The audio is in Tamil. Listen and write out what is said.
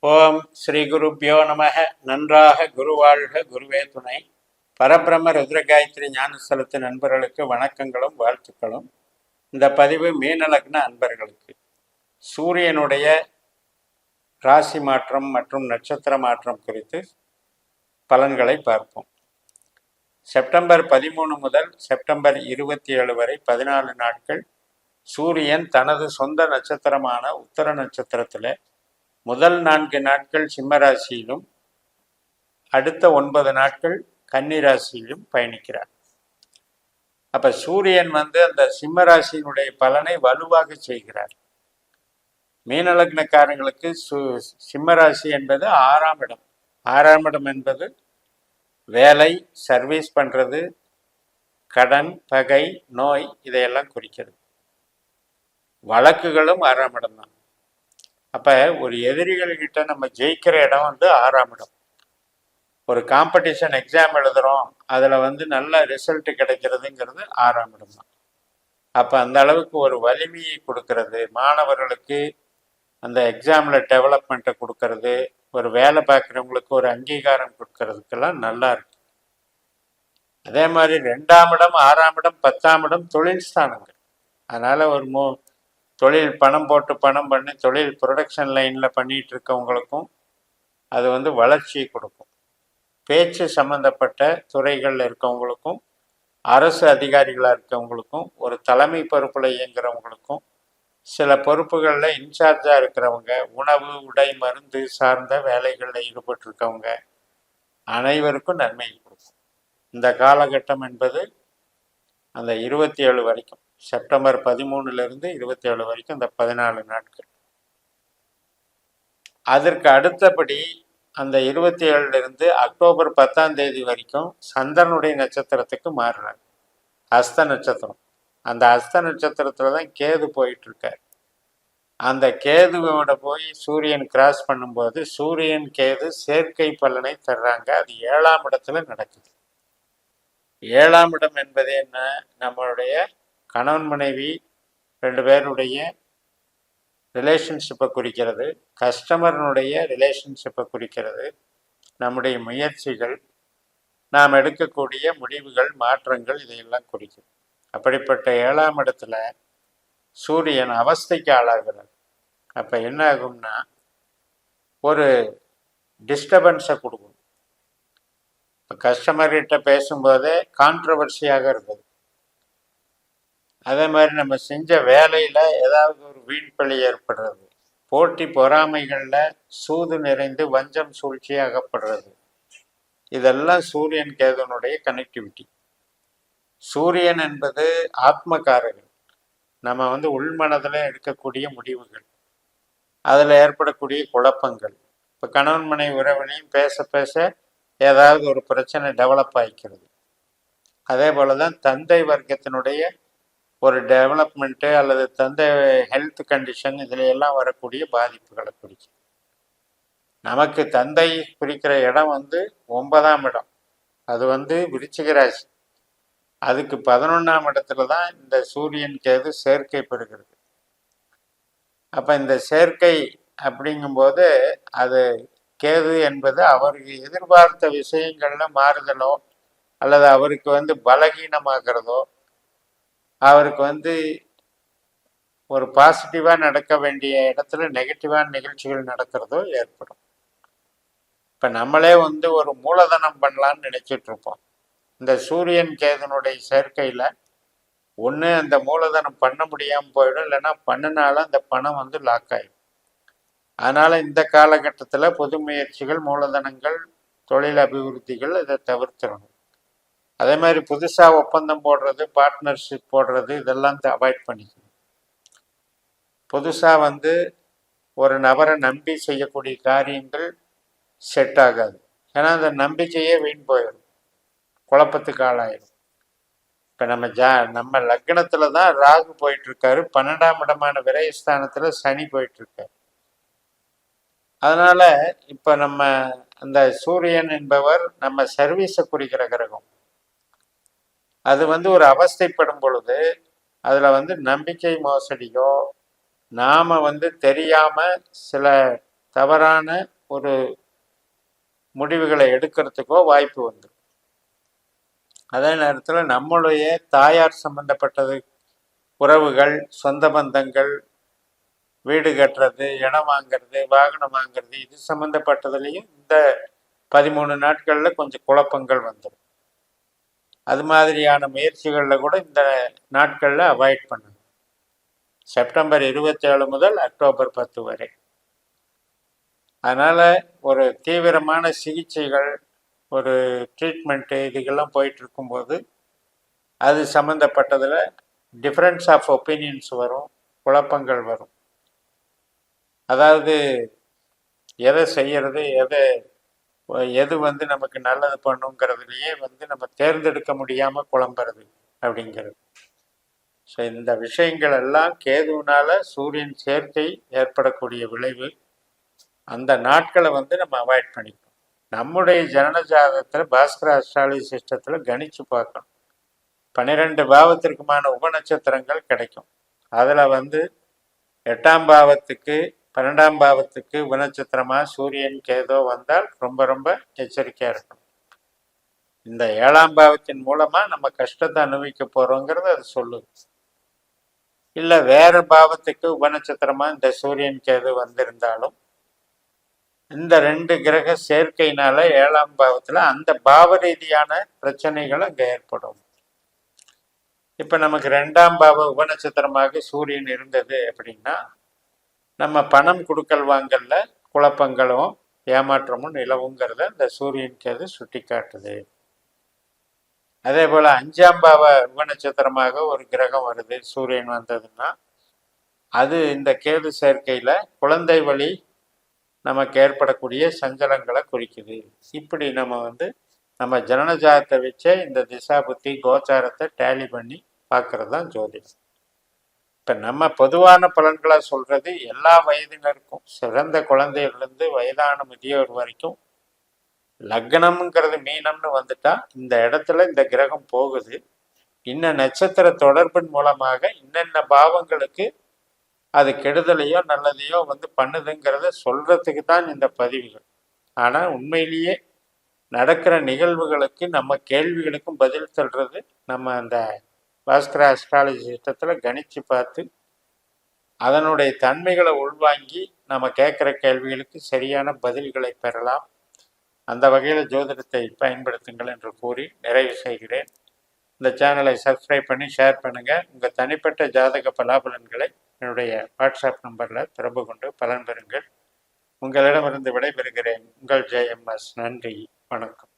ஓம் ஸ்ரீ குருப்பியோ நமக. நன்றாக குருவாழ்க, குருவே துணை. பரபிரம்ம ருத்ரகாயத்ரி ஞானஸ்தலத்து நண்பர்களுக்கு வணக்கங்களும் வாழ்த்துக்களும். இந்த பதிவு மீனலக்ன அன்பர்களுக்கு சூரியனுடைய ராசி மாற்றம் மற்றும் நட்சத்திர மாற்றம் குறித்து பலன்களை பார்ப்போம். செப்டம்பர் 13 முதல் செப்டம்பர் 27 வரை 14 நாட்கள் சூரியன் தனது சொந்த நட்சத்திரமான உத்தர நட்சத்திரத்தில் முதல் 4 நாட்கள் சிம்மராசியிலும் அடுத்த 9 நாட்கள் கன்னிராசியிலும் பயணிக்கிறார். அப்ப சூரியன் அந்த சிம்மராசியினுடைய பலனை வலுவாக செய்கிறார். மீனலக்னக்காரங்களுக்கு சிம்மராசி என்பது 6ஆம் இடம். 6ஆம் இடம் என்பது வேலை, சர்வீஸ் பண்றது, கடன், பகை, நோய் இதையெல்லாம் குறிக்கிறது. வழக்குகளும் 6ஆம் இடம் தான். அப்ப ஒரு எதிரிகள்கிட்ட நம்ம ஜெயிக்கிற இடம் 6ஆம் இடம். ஒரு காம்படிஷன் எக்ஸாம் எழுதுறோம், அதுல நல்ல ரிசல்ட் கிடைக்கிறதுங்கிறது 6ஆம் இடம் தான். அப்ப அந்த அளவுக்கு ஒரு வலிமையை கொடுக்கறது, மாணவர்களுக்கு அந்த எக்ஸாம்ல டெவலப்மெண்ட்டை கொடுக்கறது, ஒரு வேலை பார்க்குறவங்களுக்கு ஒரு அங்கீகாரம் கொடுக்கறதுக்கெல்லாம் நல்லா இருக்கு. அதே மாதிரி 2ஆம் இடம், 6ஆம் இடம், 10ஆம் இடம் தொழில் ஸ்தானங்கள். அதனால ஒரு தொழில் பணம் போட்டு பணம் பண்ணி தொழில் ப்ரொடக்ஷன் லைனில் பண்ணிட்டு இருக்கவங்களுக்கும் அது வளர்ச்சியை கொடுக்கும். பேச்சு சம்பந்தப்பட்ட துறைகளில் இருக்கவங்களுக்கும், அரசு அதிகாரிகளாக இருக்கவங்களுக்கும், ஒரு தலைமை பொறுப்பில் இயங்குறவங்களுக்கும், சில பொறுப்புகளில் இன்சார்ஜாக இருக்கிறவங்க, உணவு, உடை, மருந்து சார்ந்த வேலைகளில் ஈடுபட்டிருக்கவங்க அனைவருக்கும் நன்மை கொடுக்கும். இந்த காலகட்டம் என்பது அந்த 27 வரைக்கும், செப்டம்பர் 13லிருந்து 27 வரைக்கும் இந்த 14 நாட்கள். அதற்கு அடுத்தபடி அந்த 27லிருந்து அக்டோபர் 10ஆம் தேதி வரைக்கும் சந்திரனுடைய நட்சத்திரத்துக்கு மாறினார். ஹஸ்த நட்சத்திரம். அந்த ஹஸ்த நட்சத்திரத்துல தான் கேது போயிட்டு இருக்கார். அந்த கேதுவோட போய் சூரியன் கிராஸ் பண்ணும்போது சூரியன் கேது சேர்க்கை பலனை தர்றாங்க. அது 7ஆம் இடத்துல நடக்குது. 7ஆம் இடம் என்பது என்ன? நம்மளுடைய கணவன் மனைவி 2 பேருடைய ரிலேஷன்ஷிப்பை குறிக்கிறது. கஸ்டமர்னுடைய ரிலேஷன்ஷிப்பை குறிக்கிறது. நம்முடைய முயற்சிகள், நாம் எடுக்கக்கூடிய முடிவுகள், மாற்றங்கள் இதையெல்லாம் குறிக்கிறது. அப்படிப்பட்ட 7ஆம் இடத்துல சூரியன் அவஸ்தைக்கு ஆளாகிறார். அப்ப என்ன ஆகும்னா ஒரு டிஸ்டர்பன்ஸை கொடுக்கும். இப்போ கஸ்டமர்கிட்ட பேசும்போதே கான்ட்ரவர்சியாக இருந்தது. அதே மாதிரி நம்ம செஞ்ச வேலையில் ஏதாவது ஒரு வீண்பழி ஏற்படுறது, போட்டி பொறாமைகளில் சூது நிறைந்து வஞ்சம் சூழ்ச்சி அகப்படுறது, இதெல்லாம் சூரியன் கேதுனுடைய கனெக்டிவிட்டி. சூரியன் என்பது ஆத்மகாரகன். நம்ம உள்மனதில் எடுக்கக்கூடிய முடிவுகள், அதில் ஏற்படக்கூடிய குழப்பங்கள். இப்போ கணவன் மனைவி உறவினையும் பேச பேச ஏதாவது ஒரு பிரச்சனை டெவலப் ஆகிக்கிறது. அதே போல தான் தந்தை வர்க்கத்தினுடைய ஒரு டெவலப்மெண்ட்டு அல்லது தந்தை ஹெல்த் கண்டிஷன், இதில் எல்லாம் வரக்கூடிய பாதிப்புகளை குறிக்கும். நமக்கு தந்தை குறிக்கிற இடம் 9ஆம் இடம். அது விருச்சிக ராசி. அதுக்கு 11ஆம் இடத்துல தான் இந்த சூரியன் கேது சேர்க்கை பெறுகிறது. அப்போ இந்த சேர்க்கை அப்படிங்கும்போது அது கேது என்பது அவருக்கு எதிர்பார்த்த விஷயங்கள்ல மாறுதலோ அல்லது அவருக்கு பலகீனமாகிறதோ, அவருக்கு ஒரு பாசிட்டிவாக நடக்க வேண்டிய இடத்துல நெகட்டிவான நிகழ்ச்சிகள் நடக்கிறதோ ஏற்படும். இப்போ நம்மளே ஒரு மூலதனம் பண்ணலான்னு நினைச்சிட்டு இருப்போம். இந்த சூரியன் கேதனுடைய சேர்க்கையில் ஒன்று அந்த மூலதனம் பண்ண முடியாமல் போயிடும், இல்லைன்னா பண்ணினாலும் அந்த பணம் லாக் ஆகிடும். அதனால் இந்த காலகட்டத்தில் பொது முயற்சிகள், மூலதனங்கள், தொழில் அபிவிருத்திகள் இதை தவிர்த்திடணும். அதே மாதிரி புதுசாக ஒப்பந்தம் போடுறது, பார்ட்னர்ஷிப் போடுறது, இதெல்லாம் அவாய்ட் பண்ணிக்கணும். புதுசாக ஒரு நபரை நம்பி செய்யக்கூடிய காரியங்கள் செட் ஆகாது. ஏன்னா அந்த நம்பிக்கையே வீண் போயிடும், குழப்பத்துக்கு ஆளாயிடும். இப்போ நம்ம லக்னத்தில் தான் ராகு போயிட்டு இருக்காரு, 12ஆம் இடமான விரயஸ்தானத்தில் சனி போயிட்டு இருக்காரு. அதனால இப்போ நம்ம அந்த சூரியன் என்பவர் நம்ம சர்வீஸை குறிக்கிற கிரகம். அது ஒரு அவஸ்தைப்படும் பொழுது அதில் நம்பிக்கை மோசடியோ, நாம தெரியாம சில தவறான ஒரு முடிவுகளை எடுக்கிறதுக்கோ வாய்ப்பு வந்துடும். அதே நேரத்தில் நம்மளுடைய தாயார் சம்பந்தப்பட்டது, உறவுகள், சொந்த பந்தங்கள், வீடு கட்டுறது, இடம் வாங்கிறது, வாகனம் வாங்கிறது, இது சம்மந்தப்பட்டதுலேயும் இந்த 13 நாட்களில் கொஞ்சம் குழப்பங்கள் வந்துடும். அது மாதிரியான முயற்சிகளில் கூட இந்த நாட்களில் அவாய்ட் பண்ணுங்க. செப்டம்பர் 27 முதல் அக்டோபர் 10 வரை. அதனால் ஒரு தீவிரமான சிகிச்சைகள், ஒரு ட்ரீட்மெண்ட்டு, இதுக்கெல்லாம் போயிட்டு இருக்கும்போது அது சம்மந்தப்பட்டதில் டிஃப்ரென்ஸ் ஆஃப் ஒப்பீனியன்ஸ் வரும், குழப்பங்கள் வரும். அதாவது எதை செய்யறது, எது வந்து நமக்கு நல்லது பண்ணுங்கிறதுலையே வந்து நம்ம தேர்ந்தெடுக்க முடியாமல் குழம்புறது அப்படிங்கிறது. ஸோ இந்த விஷயங்கள் எல்லாம் கேதுவினால சூரியன் சேர்க்கை ஏற்படக்கூடிய விளைவு. அந்த நாட்களை வந்து நம்ம அவாய்ட் பண்ணிக்கணும். நம்முடைய ஜனன ஜாதகத்தில் பாஸ்கர அஸ்ட்ராலஜி சிஸ்டத்தில் கணிச்சு பார்க்கணும். 12 பாவத்திற்குமான உபநட்சத்திரங்கள் கிடைக்கும். அதில் வந்து 8ஆம் பாவத்துக்கு 12ஆம் பாவத்துக்கு உபநட்சத்திரமாக சூரியன் கேதோ வந்தால் ரொம்ப ரொம்ப எச்சரிக்கையாக இருக்கணும். இந்த 7ஆம் பாவத்தின் மூலமாக நம்ம கஷ்டத்தை அனுபவிக்க போகிறோங்கிறது அது சொல்லுது. இல்லை வேற பாவத்துக்கு உபநட்சத்திரமாக இந்த சூரியன் கேது வந்திருந்தாலும் இந்த 2 கிரக சேர்க்கையினால 7ஆம் பாவத்தில் அந்த பாவ ரீதியான பிரச்சனைகள் அங்கே ஏற்படும். இப்போ நமக்கு 2ஆம் பாவ உபநட்சத்திரமாக சூரியன் இருந்தது அப்படின்னா நம்ம பணம் கொடுக்கல் வாங்கல குழப்பங்களும் ஏமாற்றமும் நிலவுங்கிறத இந்த சூரியன் கேது சுட்டி காட்டுது. அதே போல் 5ஆம் பாவ உபநட்சத்திரமாக ஒரு கிரகம் வருது, சூரியன் வந்ததுன்னா அது இந்த கேது சேர்க்கையில் குழந்தை வழி நமக்கு ஏற்படக்கூடிய சஞ்சலங்களை குறிக்குது. இப்படி நம்ம வந்து நம்ம ஜனனஜாதத்தை வச்சே இந்த திசா புத்தி கோச்சாரத்தை டேலி பண்ணி பார்க்கறது தான் ஜோதிடம். இப்போ நம்ம பொதுவான பலன்களாக சொல்றது எல்லா வயதினருக்கும், சிறந்த குழந்தையிலிருந்து வயதான முதியோர் வரைக்கும். லக்னம்ங்கிறது மீனம்னு வந்துட்டா இந்த இடத்துல இந்த கிரகம் போகுது, இன்ன நட்சத்திர தொடர்பின் மூலமாக இன்னென்ன பாவங்களுக்கு அது கெடுதலையோ நல்லதையோ வந்து பண்ணுதுங்கிறத சொல்றதுக்கு தான் இந்த பதிவுகள். ஆனால் உண்மையிலேயே நடக்கிற நிகழ்வுகளுக்கு நம்ம கேள்விகளுக்கும் பதில் சொல்றது நம்ம அந்த பாஸ்கர அஸ்ட்ராலஜி சிஸ்டத்தில் கணிச்சு பார்த்து அதனுடைய தன்மைகளை உள்வாங்கி நம்ம கேட்குற கேள்விகளுக்கு சரியான பதில்களை பெறலாம். அந்த வகையில் ஜோதிடத்தை பயன்படுத்துங்கள் என்று கூறி நிறைவு செய்கிறேன். இந்த சேனலை சப்ஸ்கிரைப் பண்ணி ஷேர் பண்ணுங்கள். உங்கள் தனிப்பட்ட ஜாதக பலாபலன்களை என்னுடைய வாட்ஸ்அப் நம்பரில் தொடர்பு கொண்டு பலன் பெறுங்கள். உங்களிடமிருந்து விடைபெறுகிறேன். உங்கள் JMS. நன்றி, வணக்கம்.